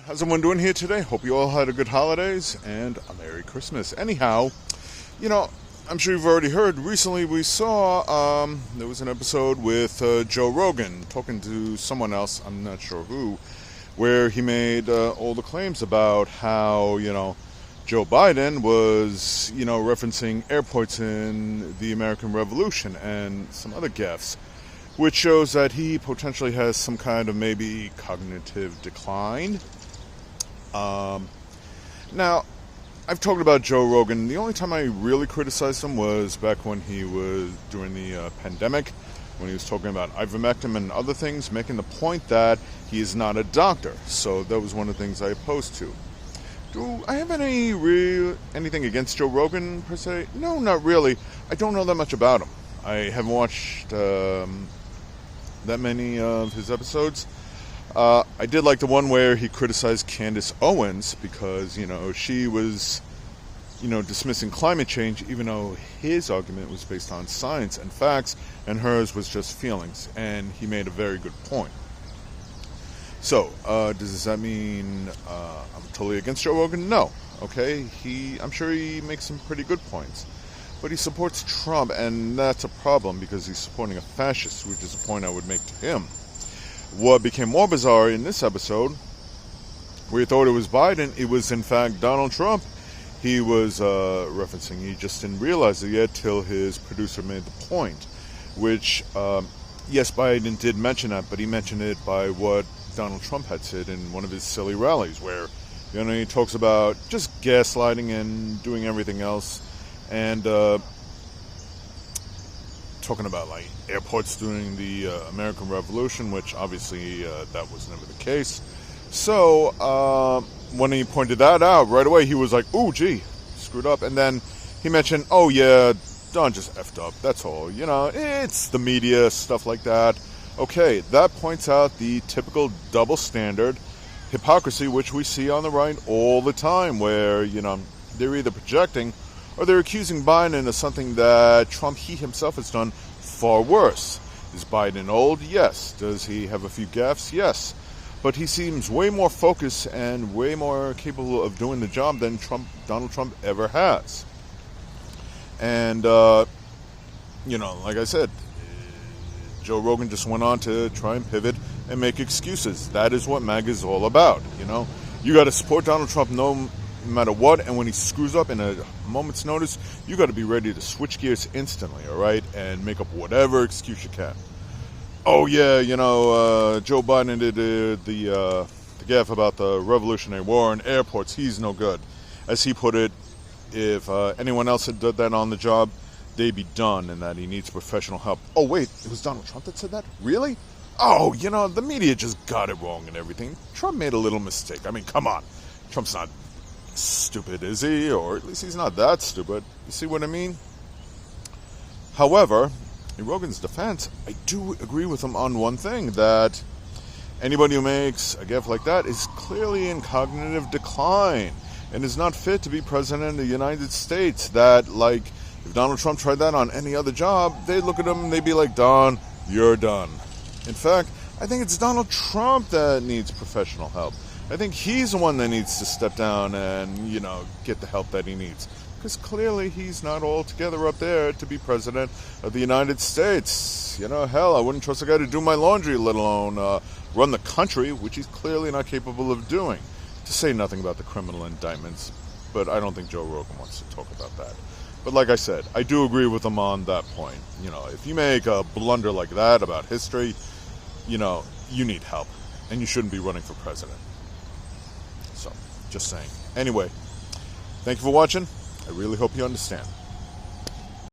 How's everyone doing here today? Hope you all had a good holidays and a Merry Christmas. Anyhow, I'm sure you've already heard. Recently we saw there was an episode with Joe Rogan talking to someone else, I'm not sure who, where he made all the claims about how, Joe Biden was, referencing airports in the American Revolution and some other gaffes, which shows that he potentially has some kind of maybe cognitive decline. Now, I've talked about Joe Rogan. The only time I really criticized him was back when he was during the pandemic, when he was talking about ivermectin and other things, making the point that he is not a doctor. So that was one of the things I opposed to. Do I have anything against Joe Rogan per se? No, not really. I don't know that much about him. I haven't watched that many of his episodes. I did like the one where he criticized Candace Owens because, she was, dismissing climate change, even though his argument was based on science and facts, and hers was just feelings. And he made a very good point. So, does that mean I'm totally against Joe Rogan? No. Okay, I'm sure he makes some pretty good points. But he supports Trump, and that's a problem because he's supporting a fascist, which is a point I would make to him. What became more bizarre in this episode, where he thought it was Biden, it was in fact Donald Trump he was referencing. He just didn't realize it yet till his producer made the point, which, yes, Biden did mention that, but he mentioned it by what Donald Trump had said in one of his silly rallies, where he talks about just gaslighting and doing everything else, and talking about like airports during the American Revolution, which obviously that was never the case. So when he pointed that out right away, he was like, "Ooh, gee, screwed up." And then he mentioned, "Oh yeah, Don just effed up. That's all. It's the media, stuff like that." Okay, that points out the typical double standard hypocrisy which we see on the right all the time, where they're either projecting or they're accusing Biden of something that Trump, he himself, has done far worse. Is Biden old? Yes. Does he have a few gaffes? Yes. But he seems way more focused and way more capable of doing the job than Donald Trump ever has. And, like I said, Joe Rogan just went on to try and pivot and make excuses. That is what MAGA is all about, You got to support Donald Trump no matter what, and when he screws up in a moment's notice, you got to be ready to switch gears instantly, all right, and make up whatever excuse you can. Oh yeah, Joe Biden did the gaffe about the Revolutionary War and airports. He's no good, as he put it. If anyone else had done that on the job, they'd be done, and that he needs professional help. Oh wait, it was Donald Trump that said that? Really? Oh, the media just got it wrong and everything. Trump made a little mistake. I mean, come on, Trump's not stupid, is he? Or at least he's not that stupid. You see what I mean? However, in Rogan's defense, I do agree with him on one thing, that anybody who makes a gaffe like that is clearly in cognitive decline and is not fit to be president of the United States. That, like, if Donald Trump tried that on any other job, they'd look at him and they'd be like, "Don, you're done." In fact, I think it's Donald Trump that needs professional help. I think he's the one that needs to step down and, get the help that he needs. Because clearly he's not altogether up there to be president of the United States. Hell, I wouldn't trust a guy to do my laundry, let alone run the country, which he's clearly not capable of doing. To say nothing about the criminal indictments. But I don't think Joe Rogan wants to talk about that. But like I said, I do agree with him on that point. If you make a blunder like that about history, you need help. And you shouldn't be running for president. So, just saying. Anyway, thank you for watching. I really hope you understand.